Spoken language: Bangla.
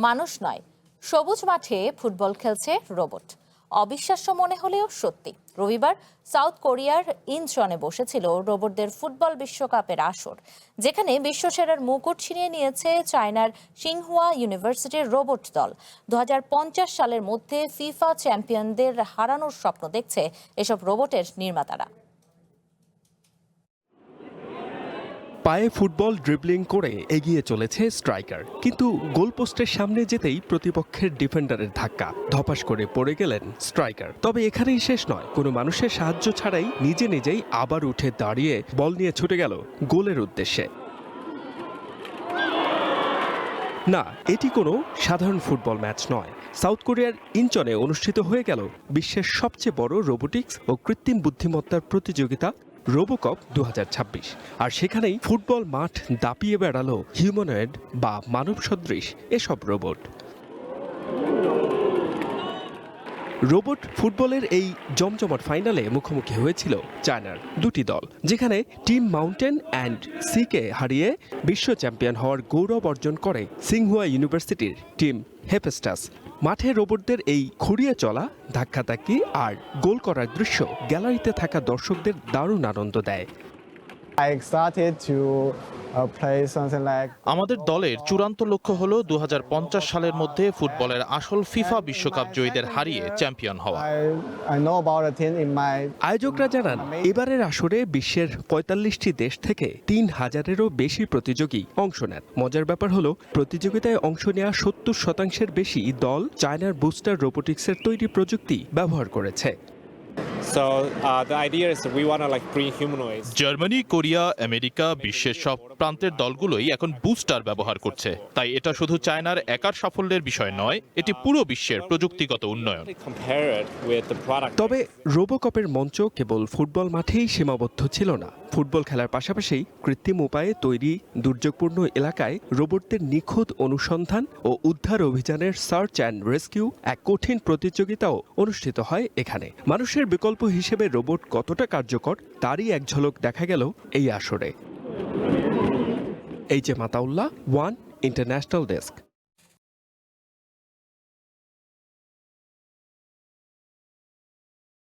মানুষ নয়, সবুজ মাঠে ফুটবল খেলছে রোবট। অবিশ্বাস্য মনে হলেও সত্যি। রবিবার সাউথ কোরিয়ার ইনচনে বসেছিল রোবটদের ফুটবল বিশ্বকাপের আসর, যেখানে বিশ্বসেরার মুকুট ছিনিয়ে নিয়েছে চায়নার সিংহুয়া ইউনিভার্সিটির রোবট দল। 2050 সালের মধ্যে ফিফা চ্যাম্পিয়নদের হারানোর স্বপ্ন দেখছে এসব রোবটের নির্মাতারা। পায়ে ফুটবল ড্রিবলিং করে এগিয়ে চলেছে স্ট্রাইকার, কিন্তু গোলপোস্টের সামনে যেতেই প্রতিপক্ষের ডিফেন্ডারের ধাক্কা, ধপাস করে পড়ে গেলেন স্ট্রাইকার। তবে এখানেই শেষ নয়, কোনো মানুষের সাহায্য ছাড়াই নিজেই আবার উঠে দাঁড়িয়ে বল নিয়ে ছুটে গেল গোলের উদ্দেশ্যে। না, এটি কোনো সাধারণ ফুটবল ম্যাচ নয়। সাউথ কোরিয়ার ইনচনে অনুষ্ঠিত হয়ে গেল বিশ্বের সবচেয়ে বড় রোবোটিক্স ও কৃত্রিম বুদ্ধিমত্তার প্রতিযোগিতা রোবোকপ 2026। আর সেখানেই ফুটবল মাঠ দাপিয়ে বেড়ালো হিউম্যানয়েড বা মানব সদৃশ এসব রোবট। রোবট ফুটবলের এই জমজমাট ফাইনালে মুখোমুখি হয়েছিল চায়নার দুটি দল, যেখানে টিম মাউন্টেন অ্যান্ড সিকে হারিয়ে বিশ্ব চ্যাম্পিয়ন হওয়ার গৌরব অর্জন করে সিংহুয়া ইউনিভার্সিটির টিম হেফেস্টাস। মাঠে রোবটদের এই খুঁড়িয়ে চলা, ধাক্কাধাক্কি আর গোল করার দৃশ্য গ্যালারিতে থাকা দর্শকদের দারুণ আনন্দ দেয়। আমাদের দলের চূড়ান্ত লক্ষ্য হল 2050 সালের মধ্যে ফুটবলের আসল ফিফা বিশ্বকাপ জয়ীদের হারিয়ে চ্যাম্পিয়ন হওয়া। আয়োজকরা জানান, এবারের আসরে বিশ্বের 45টি দেশ থেকে 3000-এরও বেশি প্রতিযোগী অংশ নেন। মজার ব্যাপার হলো, প্রতিযোগিতায় অংশ নেওয়া 70%-এর বেশি দল চায়নার বুস্টার রোবোটিক্সের তৈরি প্রযুক্তি ব্যবহার করেছে। জার্মানি, কোরিয়া, আমেরিকা, বিশ্বের সব প্রান্তের দলগুলোই এখন বুস্টার ব্যবহার করছে। তাই এটা শুধু চায়নার একার সাফল্যের বিষয় নয়, এটি পুরো বিশ্বের প্রযুক্তিগত উন্নয়ন। তবে রোবোকপের মঞ্চ কেবল ফুটবল মাঠেই সীমাবদ্ধ ছিল না। ফুটবল খেলার পাশাপাশি কৃত্রিম উপায়ে তৈরি দুর্যোগপূর্ণ এলাকায় রোবটদের নিখুঁত অনুসন্ধান ও উদ্ধার অভিযানের সার্চ অ্যান্ড রেস্কিউ এক কঠিন প্রতিযোগিতাও অনুষ্ঠিত হয় এখানে। মানুষের বিকল্প হিসেবে রোবট কতটা কার্যকর তারই এক ঝলক দেখা গেল এই আসরে। H M Ataullah, one international desk.